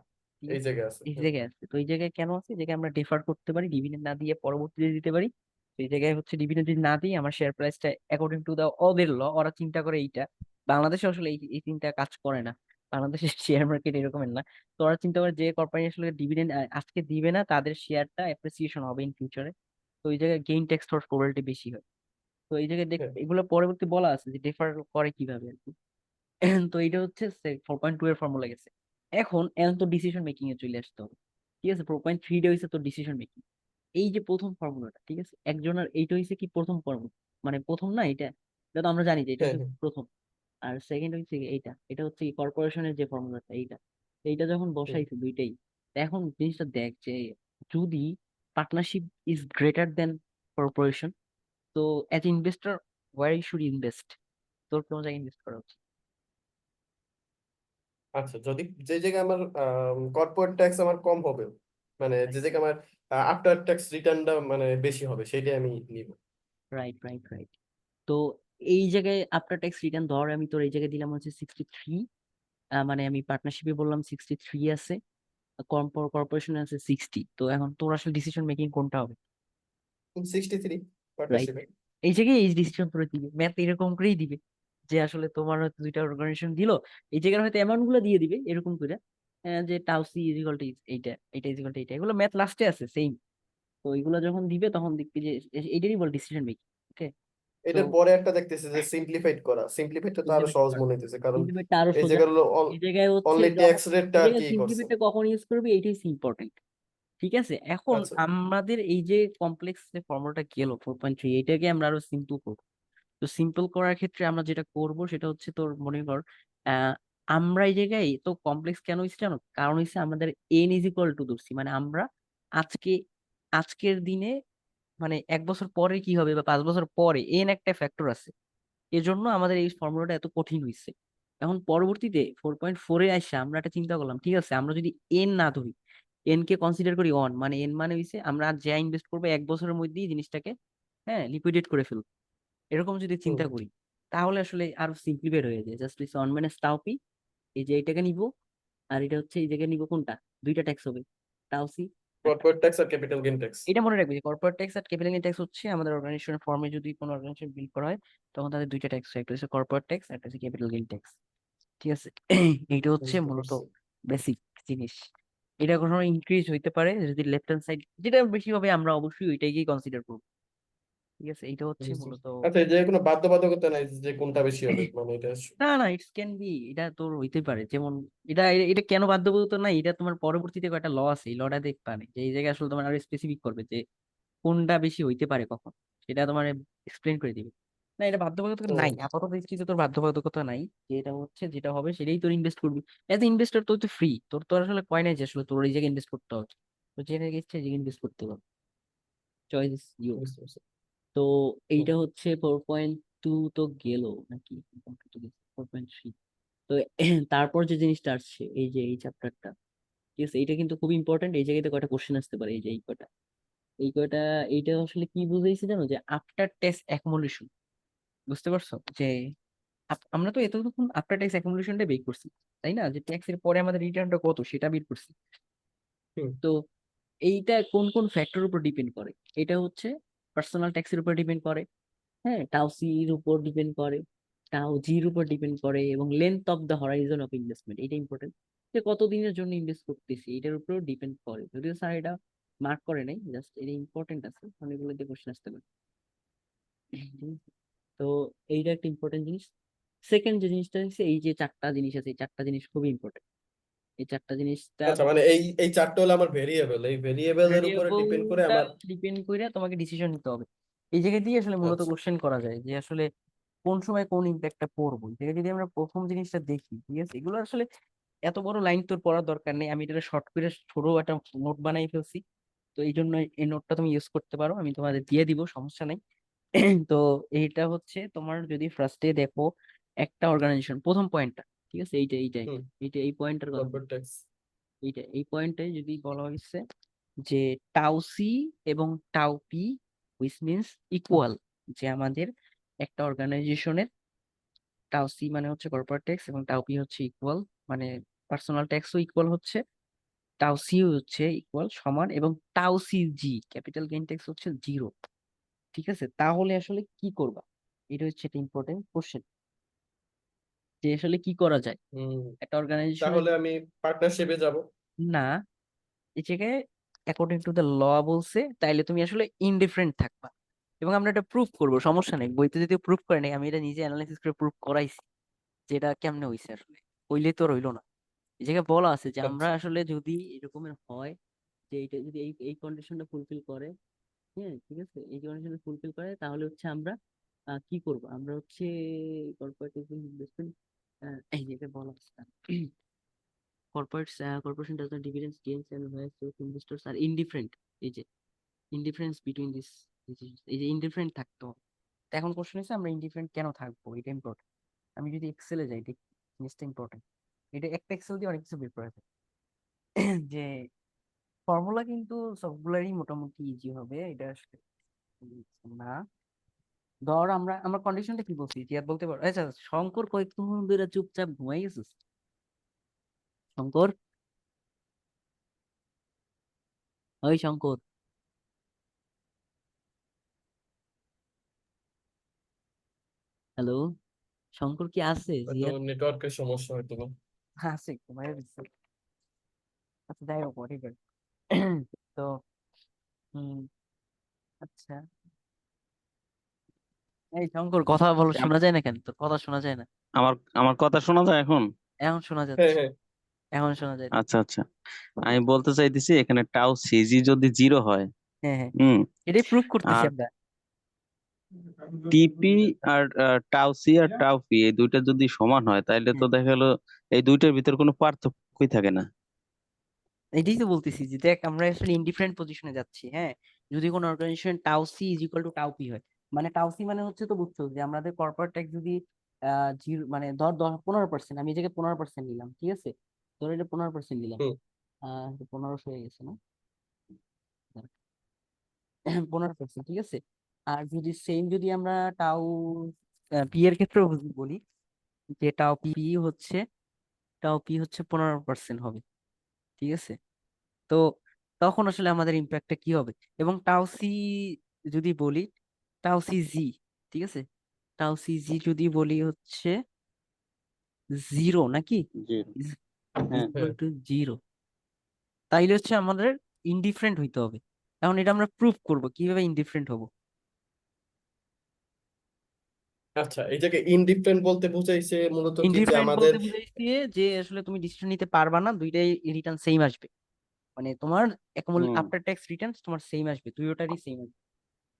ঠিক এই আছে? জায়গায় আছে এই হ্যাঁ জায়গায় আছে। তো এই জায়গায় কেন আছে, এই জায়গায় আমরা ডিফার করতে পারি, ডিভিডেন্ড না দিয়ে পরবর্তীতে দিতে পারি। তো এই জায়গায় হচ্ছে ডিভিডেন্ড যদি না দিই, আমার শেয়ার প্রাইসটা অ্যাকর্ডিং টু দা ওদের ল, ওরা চিন্তা করে এইটা। বাংলাদেশে আসলে এই চিন্তা কাজ করে না, বাংলাদেশের শেয়ার মার্কেট এরকমের না। তো ওরা চিন্তা করে যে কোম্পানি আসলে ডিভিডেন্ড আজকে দিবে না, তাদের শেয়ারটা অ্যাপ্রিসিয়েশন হবে ইন ফিউচারে। তো ওই জায়গায় গেইন ট্যাক্স হওয়ার প্রবাবিলিটি বেশি হয়। তো এই জায়গায় হ্যাঁ এগুলো পরবর্তী বলা আছে যে ডিফার করে কিভাবে আর কি। তো এটা হচ্ছে 4.2 এর ফর্মুলা গেছে। এখন তো ডিসিশন মেকিং এ চলে আসতে হবে। ঠিক আছে, 4.3 টা হয়েছে তো ডিসিশন মেকিং। এই যে প্রথম ফর্মুলাটা, ঠিক আছে, একজনের এইটা হয়েছে কি প্রথম ফর্মুলা, মানে প্রথম না এটা, এটা তো আমরা জানি যে এটা হ্যাঁ হচ্ছে হ্যাঁ প্রথম। আর সেকেন্ড হচ্ছে কি এইটা, এটা হচ্ছে কি কর্পোরেশনের যে ফর্মুলাটা এইটা। তো এইটা যখন হুম। বসাইছে দুইটাই, তো এখন জিনিসটা দেখ যে যদি partnership is greater then corporation, তো as investor where you should invest, তোর কোন জায়গায় ইনভেস্ট করা উচিত? আচ্ছা, যদি যে জায়গায় আমার কর্পোরেট ট্যাক্স আমার কম হবে, মানে যে জায়গায় আমার আফটার ট্যাক্স রিটার্নটা মানে বেশি হবে, সেটাই আমি নিব। Right, right, right. তো এই জায়গায় আফটার ট্যাক্স রিটার্ন ধর আমি তোর এই জায়গায় দিলাম হচ্ছে 63, মানে আমি পার্টনারশিপে বললাম 63 আছে, কর্পোরেশনে আছে 60। তো এখন তোর আসলে ডিসিশন মেকিং কোনটা হবে? 63 রাইট। পার্টনারশিপে। এই জায়গায় এই ডিসিশন করে দিবে, ম্যাথ এরকম করেই দিবে যে আসলে তোমার হয়তো দুইটা অর্গানাইজেশন দিল, এই জায়গায় হয়তো অ্যামাউন্ট গুলো দিয়ে দিবে এরকম করে, যে tau C is equal to এইটা, এটা ইজ ইকুয়াল টু এইটা, এগুলো ম্যাথ লাস্টে আছে সেম। তো এগুলো যখন দিবে তখন দেখবি যে এইটারই বল ডিসিশন মেকিং। ওকে। তো এটার পরে একটা দেখতেছে যে সিম্পলিফাইড করা, সিম্পলিফাইডটা তো আরো সিম্পলিফাইড সহজ করা, মনে হইতেছে, কারণ সিম্পলিফাইডটা আরো এই সোজা। জায়গায় হলো এই জায়গায় হচ্ছে অনলি ট্যাক্স রেটটা এই আর কি জায়গায় করছে। সিম্পলিফাইডটা কখন ইউজ করবি এইটাই ইম্পর্টেন্ট। ঠিক আছে, এখন আচ্ছা। আমাদের এই যে কমপ্লেক্স যে ফর্মুলাটা গেল 4.3, এটাকে আমরা আরো সিম্পল করবো। তো সিম্পল করার ক্ষেত্রে আমরা যেটা করব সেটা হচ্ছে তোর মনে কর, আহ আমরা এই জায়গায় তো কমপ্লেক্স কেন হচ্ছে জানো, কারণ হচ্ছে আমাদের এন ইজ ইকুয়াল টু ধরছি, মানে আমরা আজকে আজকের দিনে মানে 1 বছর পরে কি হবে বা 5 বছর পরে এন একটা ফ্যাক্টর আছে, এজন্য আমাদের এই ফর্মুলাটা এত কঠিন হয়েছে। এখন পরবর্তীতে 4.4-এ আসে আমরা একটা চিন্তা করলাম, ঠিক আছে আমরা যদি এন না ধরি, এন কে কনসিডার করি অন, মানে এন মানে হইছে আমরা যা ইনভেস্ট করবো 1 বছরের মধ্যেই জিনিসটাকে, হ্যাঁ, লিকুইডেট করে ফেলবো, এরকম যদি হুম। চিন্তা করি, তাহলে আসলে আরো সিম্পলিফাইড হয়ে যায়। Just is on minus tau P, এই যে এইটাকে নিব, আর এটা হচ্ছে এই জায়গায় নিব কোনটা, দুইটা ট্যাক্স হবে, টাউ সি। কর্পোরেট ট্যাক্স আর ক্যাপিটাল গেইন ট্যাক্স। এটা মনে রাখবে যে কর্পোরেট ট্যাক্স আর ক্যাপিটাল গেইন ট্যাক্স হচ্ছে আমাদের অর্গানাইজেশনের ফর্মে যদি কোনো অর্গানাইজেশন বিল্ড করা হয় তখন তাদের দুইটা ট্যাক্স হয়, একটা হচ্ছে কর্পোরেট ট্যাক্স, একটা হচ্ছে ক্যাপিটাল গেইন ট্যাক্স। ঠিক আছে, এইটা হচ্ছে বুঝতে মূলত পারছি। বেসিক জিনিস। এটা কখনো ইনক্রিজ হইতে পারে যদি লেফট হ্যান্ড সাইড যেটা বেশি হবে আমরা অবশ্যই ওইটাকেই কনসিডার করবো। ঠিক আছে, এইটা হচ্ছে বুঝতে মূলত। পারছি। আচ্ছা, এই যে কোনো বাধ্যবাধকতা নাই যে কোনটা বেশি হবে, মানে এটা না না, ইটস ক্যান বি, এটা তোর হইতে পারে যেমন, এটা এটা কেন বাধ্যবাধকতা নাই, এটা তোমার পরবর্তীতে একটা ল আছে, এই লটা দেখতে পারে যে এই জায়গায় আসলে তোমার আরো স্পেসিফিক করবে যে কোনটা বেশি হইতে পারে কখন, সেটা তোমার এক্সপ্লেন করে দিবে। না, এটা বাধ্যবাধকতা নাই, হুম। আপাতত দৃষ্টিতে তোর বাধ্যবাধকতা নাই, যে এটা হচ্ছে যেটা হবে সেটাই তোর ইনভেস্ট করবি। এজ ইনভেস্টর তোর তো ফ্রি, তোর তো আসলে কয় নাই যে আসলে তোর এই জায়গায় ইনভেস্ট করতে হবে, তো যেটা ইচ্ছে যে ইনভেস্ট করতে হবে, চয়েস ইজ ইউর। বুঝতে পারছি। তো হুম। এইটা হচ্ছে 4.2 তো গেল নাকি, 4.3। তো তারপর যে জিনিসটা আসছে এই যে এই চ্যাপ্টারটা, ঠিক আছে, এটা কিন্তু খুব ইম্পর্টেন্ট, এই জায়গাতে কয়টা কোশ্চেন আসতে পারে, এই যে এই কয়টা, এই কয়টা, এইটা আসলে কি বুঝাইছে জানো, যে আফটার ট্যাক্স অ্যাকুমুলেশন, বুঝতে পারছো যে আমরা তো এতক্ষণ আফটার ট্যাক্স অ্যাকুমুলেশনটা বের করছি, তাই না, যে ট্যাক্সের পরে আমাদের রিটার্নটা কত সেটা বের করছি। হুম। তো এইটা কোন কোন ফ্যাক্টর উপর ডিপেন্ড করে, এটা হচ্ছে পার্সোনাল ট্যাক্সের উপর ডিপেন্ড করে, হ্যাঁ, টাউ সি এর উপর ডিপেন্ড করে, টাউ জি এর উপর ডিপেন্ড করে, এবং length of the Horizon of investment, এটা ইম্পর্টেন্ট, যে কত দিনের জন্য ইনভেস্ট করতেছি এটার উপর ডিপেন্ড করে। যদিও স্যার এটা মার্ক করে নাই, জাস্ট এটা ইম্পর্টেন্ট আছে, অনেকগুলোতে কোশ্চেন আসতে পারে। তো এইটা একটা ইম্পর্টেন্ট জিনিস। সেকেন্ড যে জিনিসটা হচ্ছে এই যে চারটা জিনিস আছে, এই চারটা জিনিস খুবই ইম্পর্টেন্ট, এই চারটা জিনিসটা আচ্ছা, মানে এই এই চারটা হলো আমার ভেরিয়েবল, এই ভেরিয়েবল এর উপরে ডিপেন্ড করে ভেরিয়েবলটা আমার। ডিপেন্ড করে তোমাকে ডিসিশন নিতে হবে। এই জায়গা দিয়ে আসলে মূলত আচ্ছা। কোশ্চেন করা যায় যে আসলে কোন সময় কোন ইম্প্যাক্টটা পড়বো, এই জায়গায় যদি আমরা প্রথম জিনিসটা দেখি, ঠিক আছে, এগুলো আসলে এত বড় লাইন তোর পড়ার দরকার নেই, আমি এটা শর্ট করে ছোট একটা নোট বানাই ফেলছি। তো এই জন্য এই নোটটা তুমি ইউজ করতে পারো, আমি তোমাদের দিয়ে দিব, সমস্যা নাই। তো এইটা হচ্ছে তোমার যদি ফার্স্টে দেখো একটা অর্গানাইজেশন, প্রথম পয়েন্টটা, ঠিক আছে, এইটাই হুম। এইটা এই পয়েন্টের কথা কর্পোরেট বলছি। ট্যাক্স। এই পয়েন্টে যদি বলা হয়েছে যে টাউ সি এবং tau P which means equal, যে আমাদের একটা অর্গানাইজেশনের টাউ সি মানে হচ্ছে কর্পোরেট ট্যাক্স এবং টাউ পি হচ্ছে ইকুয়াল, মানে পার্সোনাল ট্যাক্সও ইকুয়াল হচ্ছে, টাউ সি হচ্ছে ইকুয়াল সমান, এবং tau C G capital gain tax হচ্ছে 0। ঠিক আছে, তাহলে আসলে কি করবা, এটা হচ্ছে একটা ইম্পর্টেন্ট কোশ্চেন, যে আসলে কি করা যায় হুম। একটা অর্গানাইজেশনের। তাহলে আমি পার্টনারশিপে যাব। না, এই জায়গায় অ্যাকর্ডিং টু দ্য ল বলছে তাইলে তুমি আসলে ইনডিফারেন্ট থাকবা, এবং আমরা এটা প্রুফ করব, সমস্যা নেই। বইতে যদি প্রুফ করে নাই, আমি এটা নিজে অ্যানালাইসিস করে প্রুফ করাইছি যে এটা কেমনে হইছে। আসলে হইলে তো রইলো না। এই জায়গায় বলা আছে যে আমরা আচ্ছা আসলে যদি এরকমের হয় যে এটা যদি এই এই কন্ডিশনটা ফুলফিল করে, হ্যাঁ ঠিক আছে, এই কন্ডিশনটা ফুলফিল করে, তাহলে হচ্ছে আমরা কি করব, আমরা হচ্ছে কর্পোরেটিভ ইনভেস্টমেন্ট, এই যেটা বলা আছে corporation does not dividends gains and whereas those investors are indifferent, এই যে ইনডিফারেন্স বিটুইন দিস, এই যে ইনডিফারেন্ট থাকতো। তো এখন কোশ্চেন হচ্ছে আমরা ইনডিফারেন্ট কেন থাকবো, এটা ইম্পর্টেন্ট। আমি যদি এক্সেলে যাই দেখি জিনিসটা ইম্পর্টেন্ট। এটা একটা এক্সেল দিয়ে অনেক কিছু বের করা যায়। যে ফর্মুলা কিন্তু সবগুলারই মোটামুটি ইজি হবে, এটা আসলে না। ধর আমরা কন্ডিশনটা কি বলছি, জিয়াদ বলতে পারো? আচ্ছা, শঙ্কর কয়েকক্ষণ ধরে চুপচাপ ঘুমাই গেছিস শঙ্কর? ওই শঙ্কর, হ্যালো, শঙ্কর কি আছে? হয়তো জিয়াদ নেটওয়ার্কের সমস্যা হয়তো বা। আছে, ঘুমাই গেছে। আচ্ছা যাই হোক, whatever। তো হুম, আচ্ছা, এই শঙ্কর কথা বলো, আম- শোনা যায় না কেন? তোর কথা শোনা যায় না। আমার আমার কথা শোনা যায় এখন? এখন শোনা হ্যাঁ যাচ্ছে, হ্যাঁ এখন শোনা যায়। আচ্ছা আচ্ছা, আমি বলতে চাইতেছি এখানে টাউ সিজি যদি 0 হয়, হ্যাঁ হ্যাঁ, হুম, এটাই প্রুভ করতেছি আর আমরা। টিপি আর টাউ সি আর টাউ পি এই দুইটা যদি সমান হয়, তাইলে তো হ্যাঁ, দেখা গেলো এই দুইটার ভিতর কোনো পার্থক্যই থাকে না। এটাই তো বলতেছি যে দেখ আমরা আসলে ইনডিফারেন্ট পজিশনে যাচ্ছি। হ্যাঁ, যদি কোনো organization tau C is equal to tau P হয়, মানে টাউ সি মানে হচ্ছে, তো বুঝছো যে আমাদের কর্পোরেট ট্যাক্স যদি জিরো, মানে ধর 15%, আমি এই জায়গায় 15% নিলাম, ঠিক আছে, ধর এটা 15% নিলাম, হুম 1500 হয়ে গেছে না? 15%, ঠিক আছে। আর যদি সেম যদি আমরা টাউ পি এর ক্ষেত্রেও বলি, যে টাও পি হচ্ছে 15% হবে, ঠিক আছে। তো তখন আসলে আমাদের ইম্প্যাক্টটা কি হবে? এবং টাও সি যদি বলি, টাও সি জি, ঠিক আছে, টাও সি জি যদি বলি হচ্ছে 0 নাকি, 0, ইজ হ্যাঁ। ইকুয়াল টু 0, তাইলে হচ্ছে আমাদের ইনডিফারেন্ট হইতে হবে। এখন এটা আমরা প্রুভ করব, কিভাবে ইনডিফারেন্ট হব। আচ্ছা, এই জায়গায় ইনডিফারেন্ট বলতে বুঝাইছে মূলত কি যে ইনডিফারেন্ট আমাদের। বলতে বুঝাইছি যে আসলে তুমি ডিসিশন নিতে পারবা না, দুইটাই রিটার্ন সেম আসবে, মানে তোমার হুম, আফটার ট্যাক্স রিটার্ন তোমার সেম আসবে, দুইটারই সেম আসবে,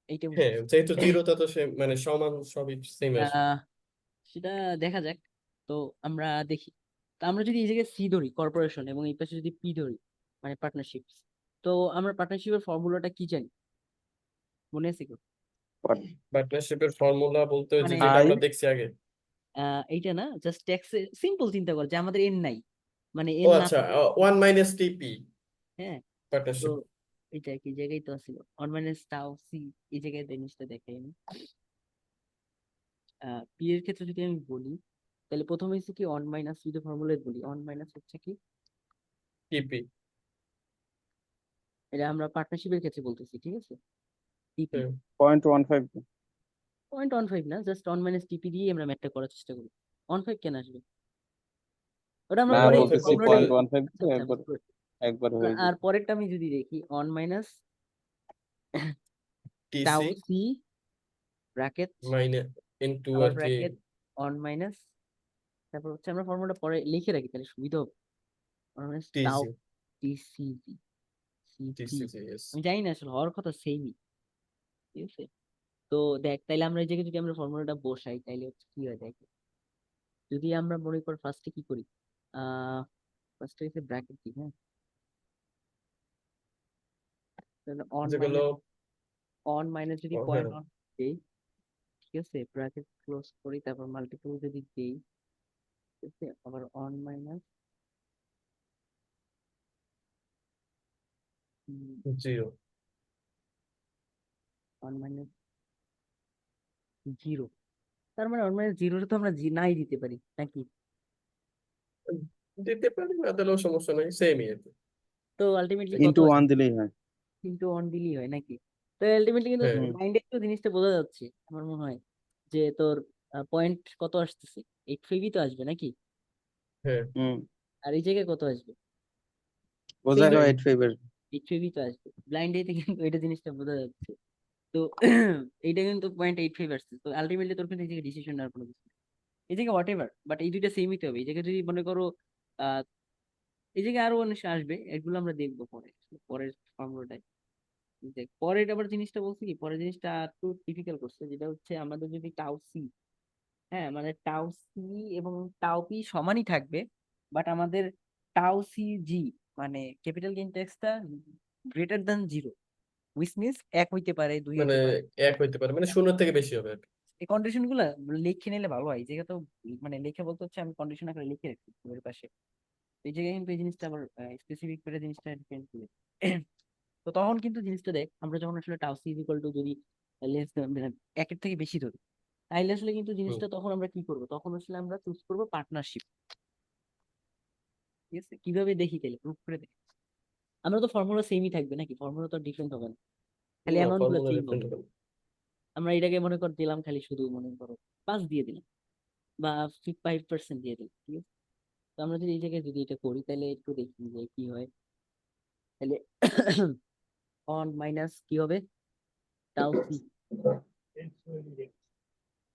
এইটা হ্যাঁ বুঝাইছি। যেহেতু জিরোটা তো সে মানে সমান সবই সেম আসবে। আহ সেটা দেখা যাক। তো আমরা দেখি, তা আমরা যদি এই জায়গায় সি ধরি কর্পোরেশন, এবং এই পাশে যদি পি ধরি মানে পার্টনারশিপ, তো আমরা পার্টনারশিপের ফর্মুলাটা কি জানি, মনে আছে কি? পার্টনারশিপের ফর্মুলা বলতে ওই যে মানে যেটা আই আমরা দেখছি আগে। এইটা না, জাস্ট ট্যাক্স, সিম্পল চিন্তা কর যে আমাদের এন নাই, মানে ও এন না আচ্ছা, থাকলে, 1 - TP হ্যাঁ, তো পার্টনারশিপ। এটা কি জায়গায় তো ছিল অন মাইনাস টাও সি, এই জায়গায় জিনিসটা দেখাই আমি। পি এর ক্ষেত্রে যদি আমি বলি, তাহলে প্রথমে হচ্ছে কি অন মাইনাস, যদি ফর্মুলায় বলি অন মাইনাস হচ্ছে কি, টিপি। এটা আমরা পার্টনারশিপের ক্ষেত্রে বলতেছি, ঠিক আছে, টিপি 0.15। 0.15 না, জাস্ট অন মাইনাস টিপি দিয়ে আমরা ম্যাথটা করার চেষ্টা করি। 15 কেন আসবে, ওটা আমরা না, পরে 1/15 বলতেছি ফর্মুলাটা, 0.15 আচ্ছা তো আচ্ছা একবার বুঝতে পারছি। একবার হয়ে আর যাবে। পরেরটা আমি যদি দেখি one minus tau TC C bracket, minus into আবার আর কি ব্র্যাকেট অন মাইনাস, তারপর হচ্ছে আমরা ফর্মুলাটা পরে লিখে রাখি তাহলে সুবিধা হবে। On minus tau TC TCG CG, TCC yes। আমি জানি না আসলে হওয়ার কথা সেমই, ঠিক আছে। তো দেখ তাইলে আমরা এই জায়গায় যদি আমরা ফর্মুলাটা বসাই, তাইলে হচ্ছে কি হয় দেখ, যদি আমরা মনে কর ফার্স্টে কি করি, ফার্স্টে হচ্ছে ব্র্যাকেট দিই, হ্যাঁ, তাহলে যেগুলো অন মাইনাস যদি হ্যাঁ 0.1 দেই, ঠিক আছে, ব্র্যাকেট ক্লোজ করি, তারপর মাল্টিপল যদি দেই, ঠিক আছে, আবার অন মাইনাস 0। অন মাইনাস 0, তার মানে অন মাইনাস 0 তো আমরা নাই দিতে পারি নাকি? দিতে পারি, না দিলেও সমস্যা নাই, সেমই আর কি। তো আলটিমেটলি কত ইন্টু 1 আসবে? দিলেই হয়। কিন্তু অন দিলেই হয় নাকি? তো আলটিমেটলি কিন্তু হ্যাঁ হুম, মাইন্ডে তো জিনিসটা বোঝা যাচ্ছে আমার মনে হয়, যে তোর পয়েন্ট কত আসতেছে, 8 তো আসবে নাকি? হ্যাঁ হুম, আর এই জায়গায় কত আসবে? ও সেম জায়গায় সেম। 85 এর। 8 তো আসবে, ব্লাইন্ড এতে কিন্তু এটা জিনিসটা বোঝা যাচ্ছে। তো এইটা কিন্তু 0.85 আসছে। তো আলটিমেটলি তোর কিন্তু এই জায়গায় ডিসিশন নেওয়ার কোনো কিছু নেই। এই জায়গায় হোয়াট এভার, বাট এই দুইটা সেম হইতে হবে। এই জায়গায় যদি মনে করো আহ এই জায়গায় আরো অনেক আসবে, এগুলো আমরা দেখবো পরে, পরের ফর্মুলাটাই। দেখ পরের আবার জিনিসটা বলছি কি, পরের জিনিসটা একটু ডিফিকাল্ট করছে, যেটা হচ্ছে আমাদের যদি টাউ সি, হ্যাঁ মানে টাউ সি এবং টাউ পি সমানই থাকবে, বাট আমাদের টাউ সি জি মানে ক্যাপিটাল গেইন ট্যাক্সটা গ্রেটার দ্যান 0, উইচ মিনস 1 হইতে পারে, 2 মানে হইতে পারে। 1 হইতে পারে, মানে 0 থেকে বেশি হবে আর কি। এই কন্ডিশন গুলা লিখে নিলে ভালো হয়। এই জায়গা তো মানে লিখে বলতে হচ্ছে আমি কন্ডিশন আকারে লিখে রাখছি ওর পাশে। এই জায়গায় কিন্তু এই জিনিসটা আবার স্পেসিফিক করে জিনিসটা ডিপেন্ড করে। তো তখন কিন্তু জিনিসটা দেখ, আমরা যখন আসলে টাউ সি ইকুয়াল টু যদি লেস মানে 1-এর থেকে বেশি ধরি, তাইলে আসলে কিন্তু হুম। জিনিসটা তখন আমরা কি করবো, তখন আসলে আমরা চুজ করবো পার্টনারশিপ। ঠিক আছে, কিভাবে দেখি তাহলে প্রুফ করে দেখি। আমরা তো ফর্মুলা সেমই থাকবে নাকি, ফর্মুলা তো ডিফারেন্ট হবে না, খালি না, অ্যামাউন্ট গুলো ফর্মুলা চেঞ্জ ডিফারেন্ট হবে। হবে। আমরা এটাকে মনে কর দিলাম খালি শুধু মনে করো 5 দিয়ে দিলাম বা 5% দিয়ে দিলাম, ঠিক আছে। তো আমরা যদি এই জায়গায় যদি এটা করি তাহলে একটু দেখি যে কি হয়। তাহলে অন মাইনাস কি হবে, টাউ সি।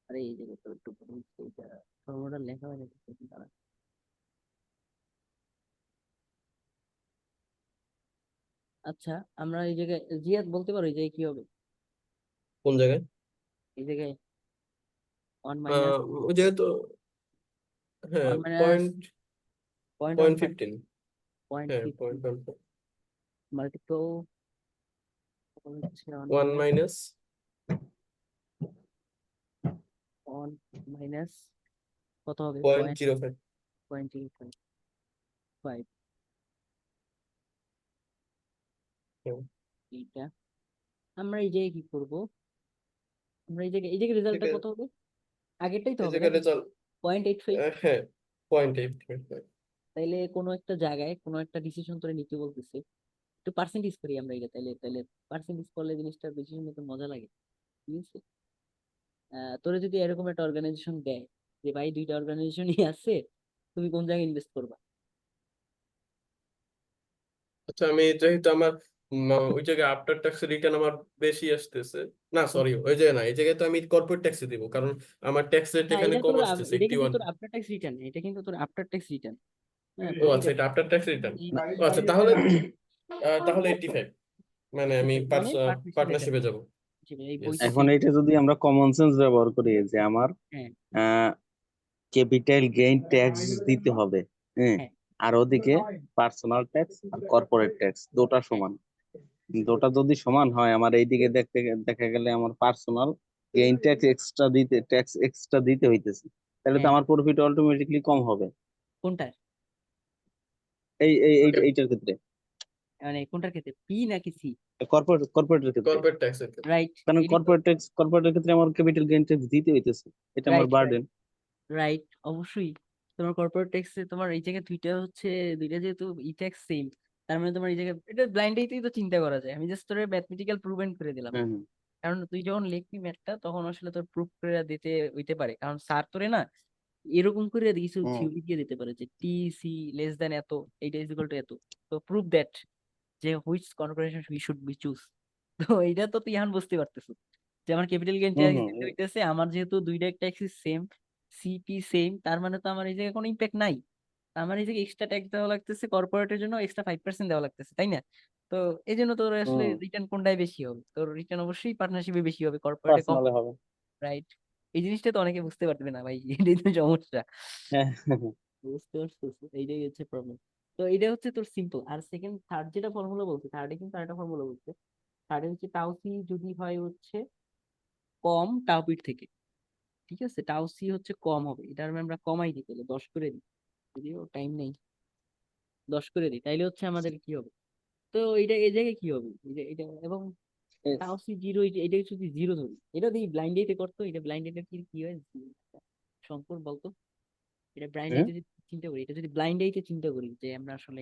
আরে এই জায়গায় তো একটু ফর্মুলা লেখা হয় নাকি দাঁড়া। আচ্ছা, আমরা এই জায়গায় জিয়াদ বলতে পারো এই জায়গায় কি হবে, কোন জায়গায়? এই জায়গায় ওয়ান মাইনাস ওই জায়গায় তো, হ্যাঁ, one minus point point one point five 15। Point হ্যাঁ, ফিফটিন 0.15। মাল্টিপল হচ্ছে one 1 minus minus one minus কত হবে, পয়েন্ট পয়েন্ট 05। পয়েন্ট 0.5। এইটা আমরা এই জায়গায় কি করব, আমরা এই জায়গায় ঠিক রেজাল্টটা আছে, কত হবে, আগেরটাই তো এই হবে জায়গায় নাকি, রেজাল্ট, 0.85। হ্যাঁ, 0.8। তাইলে কোনো একটা জায়গায় কোনো একটা ডিসিশন তোরে নিতে বলতেছে, একটু পার্সেন্টেজ করি আমরা এটা, তাইলে তাইলে পার্সেন্টেজ করলে জিনিসটা ডিসিশন নিতে মজা লাগে। ঠিক আছে, তোরে যদি এরকম একটা অর্গানাইজেশন দেয় যে ভাই 2টা অর্গানাইজেশনই আছে, তুমি কোন জায়গায় ইনভেস্ট করবা। আচ্ছা, আমি যেহেতু আমার ওই জায়গায় আফটার ট্যাক্স রিটার্ন আমার বেশি আসতেছে, না সরি, ওই জায়গায় না, এই জায়গায় তো আমি কর্পোরেট ট্যাক্সে দিব, কারণ আমার ট্যাক্স রেট না এখানে এটা কম তোর আসতেছে এটা কিন্তু 81। তোর আফটার ট্যাক্স রিটার্ন, এটা কিন্তু তোর আফটার ট্যাক্স রিটার্ন। হ্যাঁ ও বুঝতে আচ্ছা, পারছি। এটা আফটার ট্যাক্স রিটার্ন। না, ও আচ্ছা, তাহলে তাহলে 85, মানে আমি 85 মানে পার্টনারশিপে পার্টনারশিপে যাবে। যাব। এই ইয়েস। বইতে এখন সেম। এটা যদি আমরা কমন সেন্স ব্যবহার করি যে আমার হ্যাঁ ক্যাপিটাল গেইন ট্যাক্স দিতে হবে, হ্যাঁ, হ্যাঁ আর ওদিকে পার্সোনাল ট্যাক্স আর কর্পোরেট ট্যাক্স দুটা হ্যাঁ সমান। দুটা যদি সমান হয়, আমার এইদিকে দেখতে দেখা গেলে আমার পার্সোনাল গেইন ট্যাক্স এক্সট্রা দিতে হইতেছে, তাহলে তো হ্যাঁ। আমার প্রফিট অটোমেটিকলি কম হবে কোনটার, এইটার ক্ষেত্রে, মানে কোনটার ক্ষেত্রে, পি নাকি সি? কর্পোরেটের ক্ষেত্রে। কর্পোরেট ট্যাক্সের ক্ষেত্রে। রাইট, কারণ এটাই তো। কর্পোরেটের ক্ষেত্রে আমার ক্যাপিটাল গেইন ট্যাক্স দিতে হইতেছে, এটা আমার রাইট রাইট বার্ডেন। রাইট, অবশ্যই। তোমার কর্পোরেট ট্যাক্সে তোমার এই জায়গায় দুইটা হচ্ছে, দুইটা যেহেতু ই ট্যাক্স সেম, তার মানে তোমার এই জায়গায় এটা ব্লাইন্ডেই তো চিন্তা করা যায়। আমি জাস্ট তোর ম্যাথমেটিক্যাল প্রুভেন করে দিলাম। হ্যাঁ হ্যাঁ কারণ তুই যখন লিখবি ম্যাথটা তখন আসলে তোর প্রুফ করে দিতে হইতে পারে, কারণ স্যার তোরে না এরকম করে কিছু হুম। থিওরি দিয়ে দিতে পারে যে টি সি লেস দেন এত, এইটা ইজ ইকুয়াল টু এত। তো প্রুভ দ্যাট যে which configuration we should be choose. তো এইটা তো তুই এখন বুঝতে পারতেছিস যে আমার ক্যাপিটাল গেইন হুম ট্যাক্স হুম দিতে হইতেছে, আমার যেহেতু দুইটা ট্যাক্স সেম, সিপি সেম, তার মানে তো আমার এই জায়গায় কোনো ইম্প্যাক্ট নাই। আমার এই জায়গায় এক্সট্রা ট্যাক্স দেওয়া লাগতেছে, কর্পোরেটের জন্য এক্সট্রা 5% দেওয়া লাগতেছে, তাই না? তো এই জন্য তোর আসলে হুম, রিটার্ন কোনটাই বেশি হবে, তোর রিটার্ন অবশ্যই পার্টনারশিপে বেশি হবে, কর্পোরেটে কম পার্সোনালে হবে। হবে। রাইট, এই জিনিসটা তো অনেকে বুঝতে পারবে না ভাই, এটাই তো সমস্যা। হ্যাঁ বুঝতে পারছিস, এইটাই হচ্ছে প্রবলেম। তো এটা হচ্ছে তোর সিম্পল। আর সেকেন্ড থার্ড যেটা ফর্মুলা বলছে, থার্ডে কিন্তু আরেকটা ফর্মুলা বলছে। থার্ডে হচ্ছে টাউ সি যদি হয় হচ্ছে কম টাউ পির থেকে, ঠিক আছে, টাউ সি হচ্ছে কম হবে, এটার আমরা কমাই দিই, তাহলে 10 করে দিই, যদিও টাইম নেই, 10 করে দিই, তাইলে হচ্ছে আমাদের কি হবে। তো এইটা এই জায়গায় কি হবে, এটা এটা এবং টাউ সি জিরো, এটা যদি জিরো ধরি, এটা দেখি ব্লাইন্ড ডেতে করতো, এটা ব্লাইন্ড ডেটে কি কি হয়, শঙ্কর বলতো। এটা ব্লাইন্ড হুম, ডেতে যদি চিন্তা করি, এটা যদি ব্লাইন্ড ডেতে চিন্তা করি যে আমরা আসলে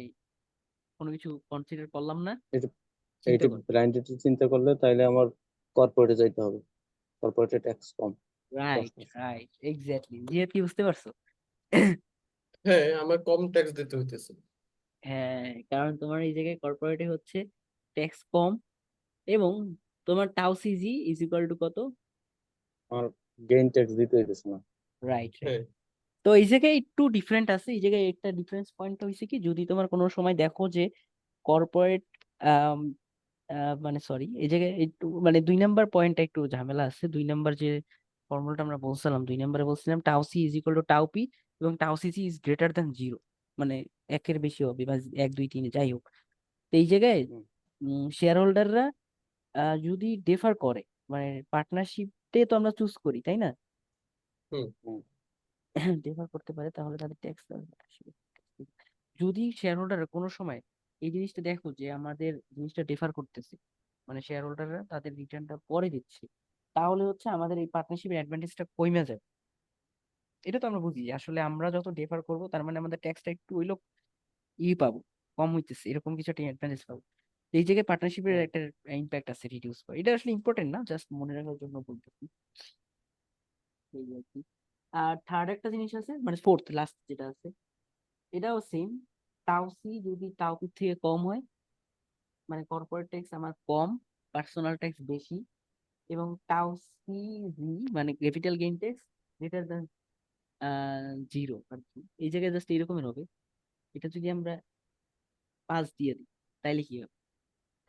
কোনো কিছু কনসিডার করলাম না, এটা চিন্তা এইটা কর। ব্র্যান্ডেড চিন্তা করলে তাইলে আমার কর্পোরেটে যাইতে হবে, কর্পোরেটে ট্যাক্স কম, রাইট 10%। রাইট এক্স্যাক্টলি, জিয়া কি বুঝতে পারছো? হ্যাঁ, আমার কম ট্যাক্স দিতে হইতেছে। হ্যাঁ, কারণ তোমার এই জায়গায় কর্পোরেটে হচ্ছে ট্যাক্স কম, এবং তোমার tau CG is equal two কত? আমার গেইন ট্যাক্স দিতে হইতেছে না। রাইট। হ্যাঁ তো এই জায়গায় একটু ডিফারেন্ট আছে, এই জায়গায় একটা ডিফারেন্স পয়েন্ট হয়েছে কি, যদি তোমার কোনো সময় দেখো যে কর্পোরেট মানে সরি, এই জায়গায় একটু মানে 2 নাম্বার পয়েন্টটা একটু ঝামেলা আছে। 2 নাম্বার যে ফর্মুলাটা আমরা বলছিলাম, 2 নাম্বারে বলছিলাম tau C is equal to tau P এবং tau CC is greater than 0, মানে একের বেশি হবে বা 1 2 3 যাই হোক। তো এই জায়গায় হুম, শেয়ার হোল্ডাররা যদি ডিফার করে, মানে পার্টনারশিপে তো আমরা চুজ করি তাই না, হুম হুম, ডিফার করতে পারে তাহলে তাদের ট্যাক্স যদি শেয়ার হোল্ডাররা কোনো সময় এই জিনিসটা দেখো যে আমাদের জিনিসটা ডিফার করতেছে, মানে শেয়ার হোল্ডাররা তাদের রিটার্নটা পরে দিচ্ছে, তাহলে হচ্ছে আমাদের এই পার্টনারশিপের অ্যাডভান্টেজটা কমে যাবে। এটা তো আমরা বুঝি যে আসলে আমরা যত ডিফার করব তার মানে আমাদের ট্যাক্সটা একটু হইলো পাবো, কম হইতেছে, এরকম কিছু একটা অ্যাডভান্টেজ পাবো। তো এই জায়গায় পার্টনারশিপের হুম। একটা ইম্প্যাক্ট আছে রিডিউস করে, এটা আসলে ইম্পর্টেন্ট না, জাস্ট মনে রাখার জন্য বলতেছি এই আর কি। আর থার্ড একটা জিনিস আছে, মানে ফোর্থ লাস্ট যেটা আছে, এটাও সেম। টাউ সি যদি টাউ পি থেকে কম হয়, মানে কর্পোরেট ট্যাক্স আমার কম, পার্সোনাল ট্যাক্স বেশি, এবং টাউ সি জি মানে capital gain tax greater than 0 আর কি। এই জায়গায় জাস্ট এরকমই হবে। এটা যদি আমরা 5 দিয়ে দিই তাইলে কি হবে?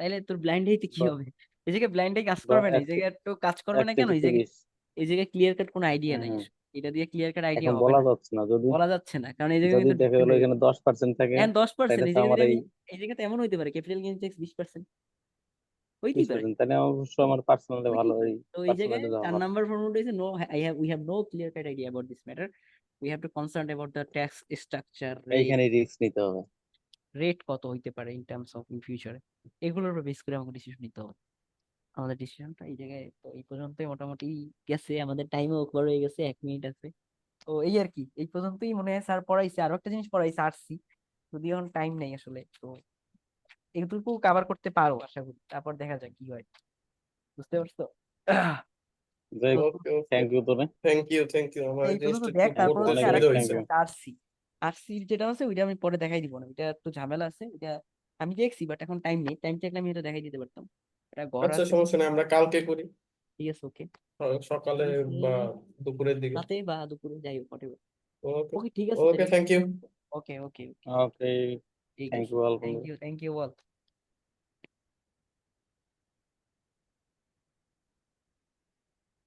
তাইলে তোর ব্লাইন্ড হাইতে কি হবে? এই জায়গায় ব্লাইন্ড হাই কাজ করবে না, এই জায়গায় তো কাজ করবে এক না কেন, কেজি এই জায়গায় 30। ক্লিয়ার কাট কোনো আইডিয়া হ্যাঁ, নাই। হ্যাঁ। এটা দিয়ে ক্লিয়ার কাট আইডিয়া এখন হবে বলা না, যাচ্ছে না, যদি বলা যাচ্ছে না, কারণ এই জায়গায় যদি কিন্তু দেখা ডিফারেন্ট গেলো হয়ে এখানে যাবে। 10% থাকে, এখন 10%, তাহলে এই তো জায়গায় আমার যদি এই আমি, এই জায়গাতে এমন হইতে পারে ক্যাপিটাল গেইন ট্যাক্স 20%, হইতেই পারে। 20%, তাহলে অবশ্য আমার পার্সোনালি ভালো, হইতেই পারে। এই তো এই জায়গায় পার্সোনালি যাওয়া 4 ভালো। নাম্বার ফর্মুলা হইছে no, we have no clear cut idea about this matter, we have to concern about the tax structure, rate, এইখানে রিস্ক নিতে হবে। কত হইতে পারে ইন টার্মস অফ ইন ফিউচারে, এগুলোর উপর বেস করে আমাকে ডিসিশন নিতে হবে। আমাদের ডিসিশনটা এই জায়গায় তো এই পর্যন্তই মোটামুটি গেছে, আমাদের টাইমও ওভার হয়ে গেছে, 1 মিনিট আছে। তো এই আর কি, এই পর্যন্তই মনে হয় স্যার পড়াইছে, আরো একটা জিনিস পড়াইছে আরসি, যদি এখন টাইম নেই আসলে, তো এটুকু কভার করতে পারো আশা করি, তারপর দেখা যাক কি হয়, বুঝতে পারছো? যাই তো হোক, ওকে ওকে, থ্যাংক ইউ তোরে। থ্যাংক ইউ, আমার এই এই পর্যন্ত জিনিসটা একটু দেখ, তারপর পড়তে হচ্ছে অনেক অনেক সুবিধা আরেকটা থ্যাংক জিনিস হয়েছে। ইউ। আছে আরসি, আরসির যেটা আছে ওইটা আমি পরে দেখাই দিব না, এটা একটু ঝামেলা আছে, এটা আমি দেখছি বাট এখন টাইম নেই, টাইম থাকলে আমি এটা দেখাই দিতে পারতাম। এটা ঘর আচ্ছা আছে, সমস্যা নেই, আমরা কালকে করি, ঠিক আছে ওকে, সকালে বা দুপুরের দিকে। রাতে বা দুপুরে যাই হোক whatever। ওকে ওকে ঠিক আছে ওকে, তাহলে। Thank you. ওকে ওকে ওকে, ওকে, ঠিক থ্যাংক আছে, you all. Thank you all.